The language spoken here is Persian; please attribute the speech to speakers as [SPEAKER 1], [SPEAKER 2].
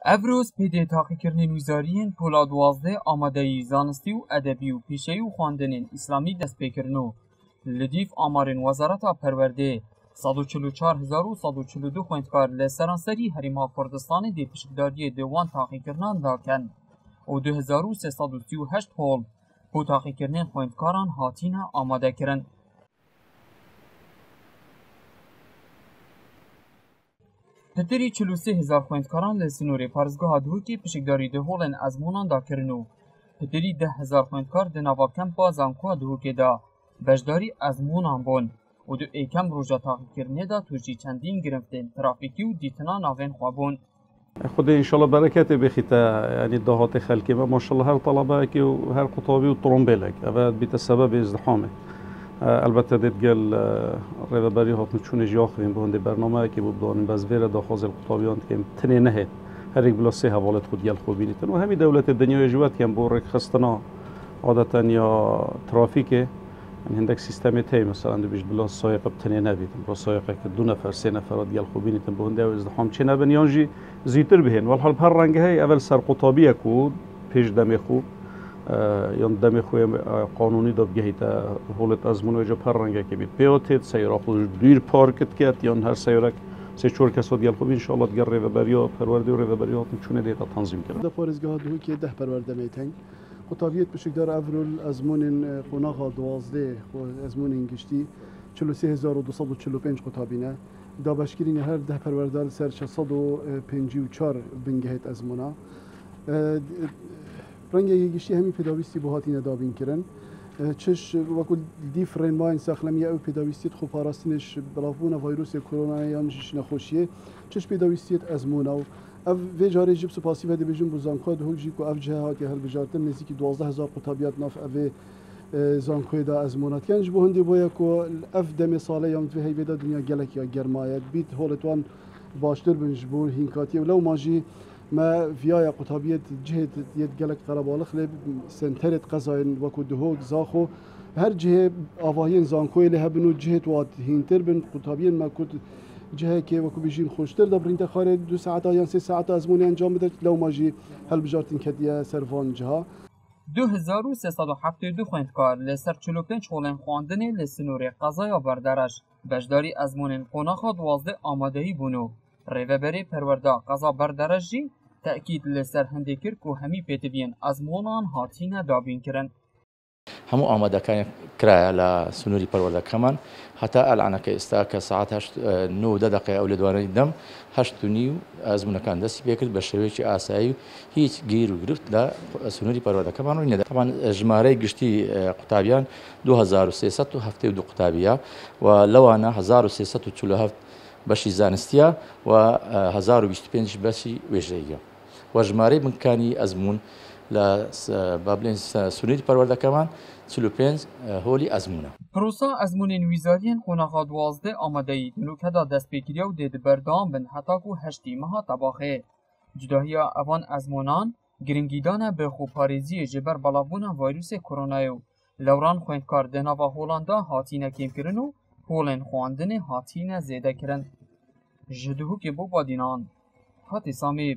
[SPEAKER 1] افروز پیده تاقیکردنین ویزاریین پولا 12 آمادهی زانستی و ادبی و پیشه‌ای و خواندنین اسلامی دست پیکرنو لدیف آمارین وزارت پرورده 144,142 خوندکار لسرانسری هریما کردستان دی پشکداری دیوان تاقیکردنان داکن و 2338 هول بو تاقیکردنین خوندکاران هاتین آماده کرن. پتری 43,000 خوندکاران لسنوری پارزگاه دهوکی پشکداری ده هولن ازمونان دا کرنو. پتری 10,000 خوندکار ده نوا کمپ زانکو دهوکی دا بجداری ازمونان بون و دو ایکم روژا تاقیکردنه دا توجی چندین گرفتین ترافیکی و دیتنا ناوین خوابون.
[SPEAKER 2] خود انشالله برکت بخیتا یعنی دهات خلکی ما ماشاءالله هر طلبه که و هر قطابی و ترومبلک اول بیت سبب ازدحامه البته دید گل ریوبری هات نچونه جاخرین بونده برنامه که بود دانیم بزویر داخل القطابیان که تنه نه هر یک بلا سه حوالت خود گل خوبی و همین دولت دنیای جوات که بورک خستنا عادتا یا ترافیکه هندک سیستم تی مثلا دویش بلا سایق بتنه نبیدم با سایقه که 2 نفر 3 نفرات گل خوبی نیتن بونده و ازدحام چه نبن یانجی زیتر بهن ولی حال پر رنگ های اول سر قطابی کو پیش دم خوب یان دم خوی قانونی داد گهیتا حالت ازمون و جا پر رنگ که بید پیاتید سیاره خود دیر پارکت کرد یان هر سیاره سه چهار کسات گل خوب ان شاء الله دیگر ریوبریا پرورده و ریوبریا چونه دیتا تنظیم کرد.
[SPEAKER 3] پارزگاه دو که 10 پرورده میتن. قطابیت بشکدار افرول ازمون قناغا 12 ازمون گشتی 43,245 قطابینه دا بشکرین هر 10 پروردال سر 654 بنگهت ازمونا رنگ گشتی همین پداویستی بهاتین دابین کرن چش وکل دیفرن ما انساخلمی او پداویستیت خوب پاراستینش بلافون ویروس کرونا یانش نخوشیه چش پداویستیت ازمونا اف ویجاری جیب سپاسی و دیویژن بزانکو ده هوجی کو اف جهات که هر بجارتن نزدیکی 12,000 قطابیات ناف اف زانکوی دا ازمونات کنج به هندی باید کو اف دم ساله یام تو هی بده دنیا گلک یا گرمایت بیت هولتوان باشتر بنجبور هینکاتی ولو ماجی ما فيها قطابية جهة يد جلك قربالخ لب سنترت قزاين وكو دهوك زاخو هر جهة آواهين زانكوي لها بنو جهة واد هينتر بن قطابين ما كنت جهة كي وكو بيجين خوشتر دبر انت خارج 2 ساعات یا 3 ساعات ازموني انجام بده لو ماجي هل بجارتين كديا سرفان جها
[SPEAKER 1] 2372 خوندکار لسر 45 هولن خواندن لسنوری قضایا بردرش بجداری ازمونین قناخا 12 آمادهی بونو ریوبری پرورده قضا بردرش جی تأکید لسر هنده کرد که همی پیتوین ازمونان هاتین دابین کرن.
[SPEAKER 4] همو آماده كان كرايا لسنوري بروردا كمان حتى الان كاستاك ساعات 9 دقائق او لدواني دم 8 ازمنا كان دس بيكل بشويش اساي هيك غير وغرفت لا سنوري بروردا كمان طبعا جماري قشتي قطابيان 2372 قطابيه ولو انا 1347 بشي زانستيا و 1025 بشي وجهيه وجماري من كاني ازمون لا بابلين سنوري بروردا كمان 35 هولی ازمونه.
[SPEAKER 1] پروسا ازمونین ویزارین قناغا 12 آمادهی دنوکدا دست پیکریا و دید بردام بن حتا کو 8 ماه طباخه. جداهیا اوان ازمونان گرنگیدان به خوبپاریزی جبر بلابونا ویروس کرونایو لوران خوندکار دناوا هولاندا هاتینه کم کرن و هولن خواندن هاتینه زیده کرن. جدهو که بو بادینان. فاتی سامی